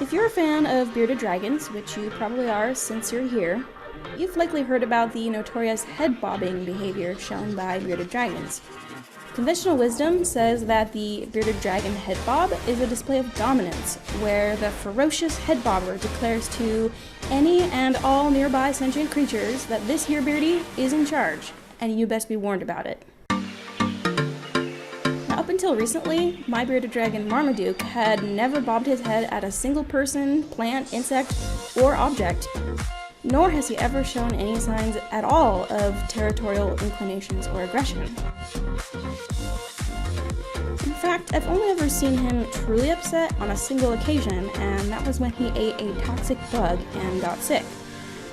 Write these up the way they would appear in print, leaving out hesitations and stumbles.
If you're a fan of bearded dragons, which you probably are since you're here, you've likely heard about the notorious head bobbing behavior shown by bearded dragons. Conventional wisdom says that the bearded dragon head bob is a display of dominance, where the ferocious head bobber declares to any and all nearby sentient creatures that this here beardy is in charge, and you best be warned about it. Now, up until recently, my bearded dragon Marmaduke had never bobbed his head at a single person, plant, insect, or object, nor has he ever shown any signs at all of territorial inclinations or aggression. In fact, I've only ever seen him truly upset on a single occasion, and that was when he ate a toxic bug and got sick,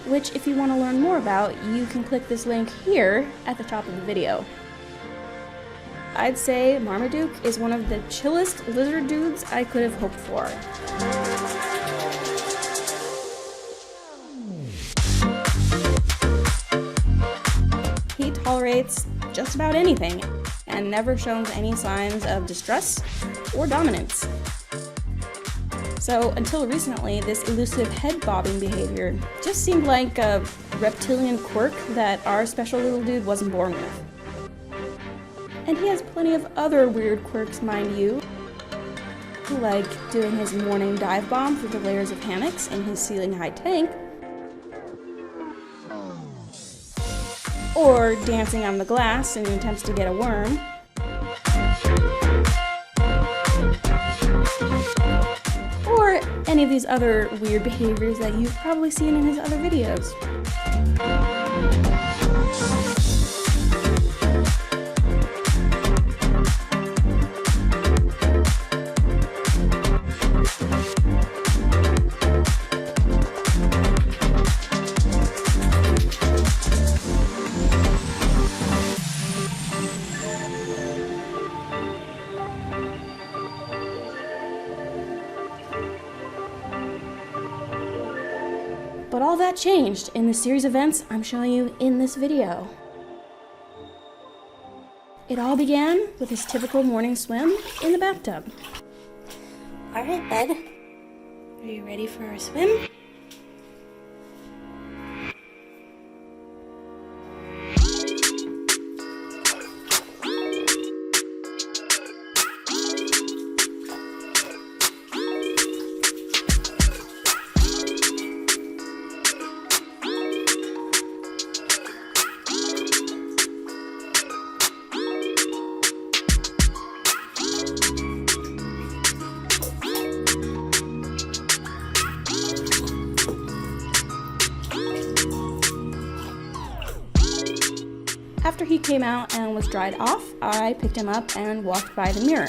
which if you want to learn more about, you can click this link here at the top of the video. I'd say Marmaduke is one of the chillest lizard dudes I could have hoped for. He tolerates just about anything and never shows any signs of distress or dominance. So until recently, this elusive head bobbing behavior just seemed like a reptilian quirk that our special little dude wasn't born with. And he has plenty of other weird quirks, mind you, like doing his morning dive bomb through the layers of hammocks in his ceiling-high tank, or dancing on the glass in attempts to get a worm, or any of these other weird behaviors that you've probably seen in his other videos. But all that changed in the series of events I'm showing you in this video. It all began with his typical morning swim in the bathtub. Alright, bud. Are you ready for a swim? After he came out and was dried off, I picked him up and walked by the mirror.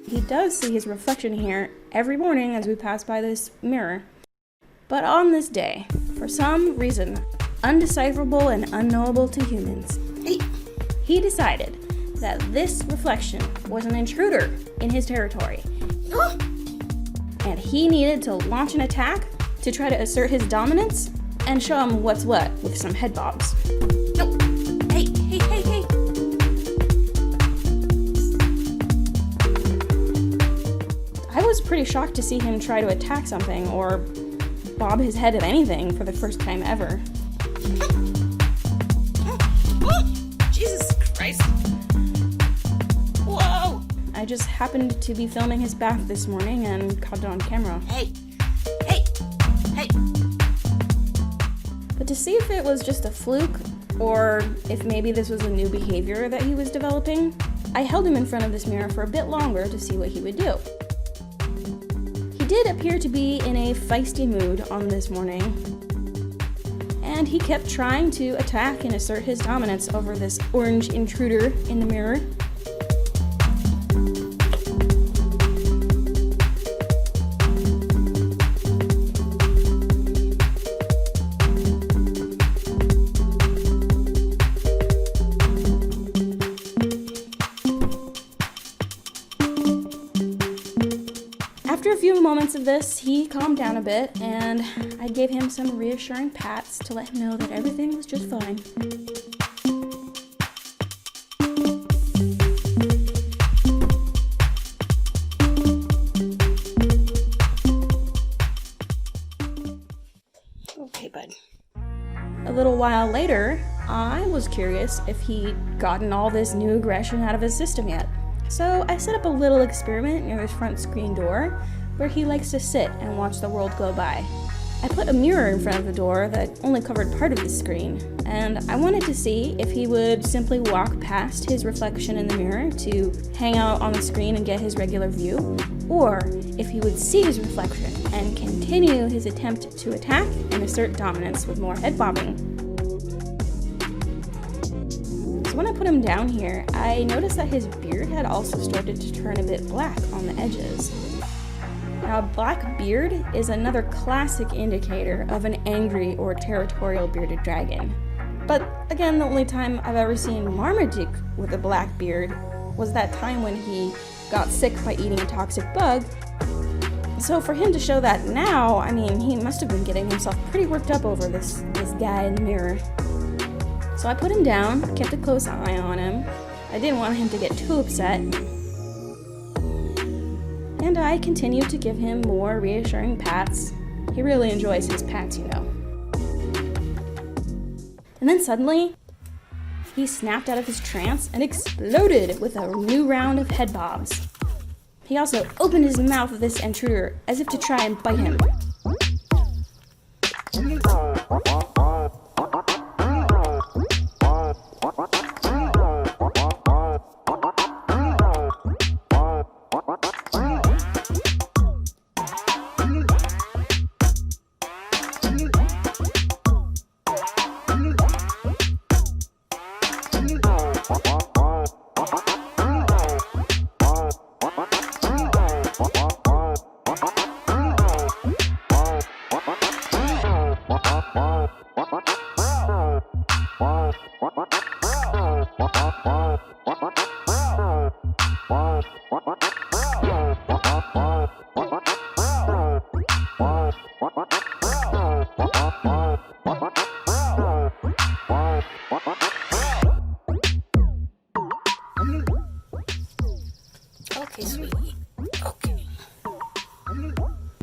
He does see his reflection here every morning as we pass by this mirror. But on this day, for some reason, undecipherable and unknowable to humans, he decided that this reflection was an intruder in his territory. And he needed to launch an attack to try to assert his dominance and show him what's what with some head bobs. Hey. I was pretty shocked to see him try to attack something or bob his head at anything for the first time ever. Jesus Christ. Whoa! I just happened to be filming his bath this morning and caught it on camera. Hey. But to see if it was just a fluke, or if maybe this was a new behavior that he was developing, I held him in front of this mirror for a bit longer to see what he would do. He did appear to be in a feisty mood on this morning, and he kept trying to attack and assert his dominance over this orange intruder in the mirror. After a few moments of this, he calmed down a bit, and I gave him some reassuring pats to let him know that everything was just fine. while later, I was curious if he'd gotten all this new aggression out of his system yet. So I set up a little experiment near his front screen door where he likes to sit and watch the world go by. I put a mirror in front of the door that only covered part of the screen, and I wanted to see if he would simply walk past his reflection in the mirror to hang out on the screen and get his regular view, or if he would see his reflection and continue his attempt to attack and assert dominance with more head bobbing. So when I put him down here, I noticed that his beard had also started to turn a bit black on the edges. Now, a black beard is another classic indicator of an angry or territorial bearded dragon. But again, the only time I've ever seen Marmaduke with a black beard was that time when he got sick by eating a toxic bug. So for him to show that now, I mean, he must have been getting himself pretty worked up over this guy in the mirror. So I put him down, kept a close eye on him. I didn't want him to get too upset. And I continued to give him more reassuring pats. He really enjoys his pats, you know. And then suddenly, he snapped out of his trance and exploded with a new round of head bobs. He also opened his mouth at this intruder as if to try and bite him. Okay, sweetie. Okay.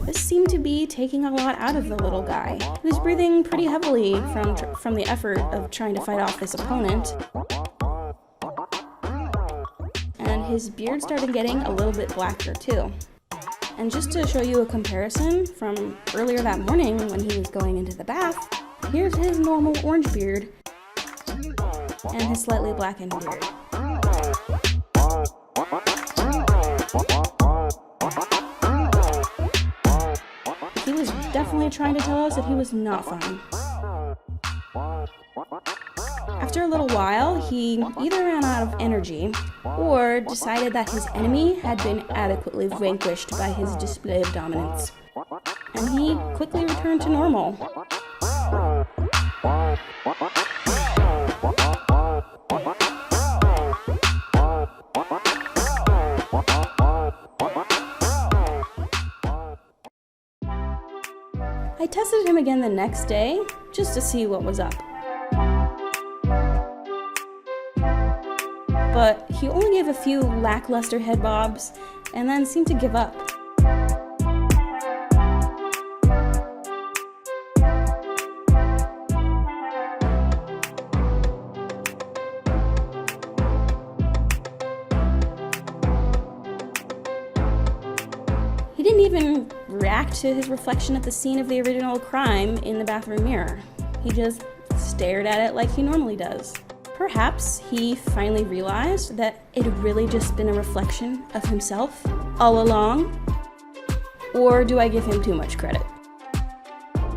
This seemed to be taking a lot out of the little guy. He was breathing pretty heavily from the effort of trying to fight off this opponent. And his beard started getting a little bit blacker too. And just to show you a comparison from earlier that morning when he was going into the bath, here's his normal orange beard and his slightly blackened beard. He was definitely trying to tell us that he was not fine. After a little while, he either ran out of energy or decided that his enemy had been adequately vanquished by his display of dominance, and he quickly returned to normal. I tested him again the next day just to see what was up. But he only gave a few lackluster head bobs and then seemed to give up. He didn't even react to his reflection at the scene of the original crime in the bathroom mirror. He just stared at it like he normally does. Perhaps he finally realized that it had really just been a reflection of himself all along. Or do I give him too much credit?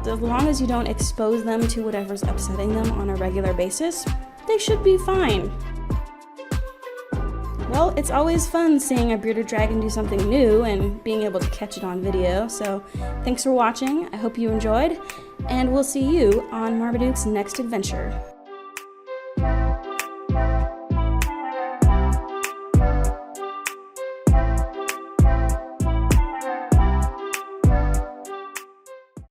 As long as you don't expose them to whatever's upsetting them on a regular basis, they should be fine. Well, it's always fun seeing a bearded dragon do something new and being able to catch it on video, so thanks for watching, I hope you enjoyed, and we'll see you on Marmaduke's next adventure.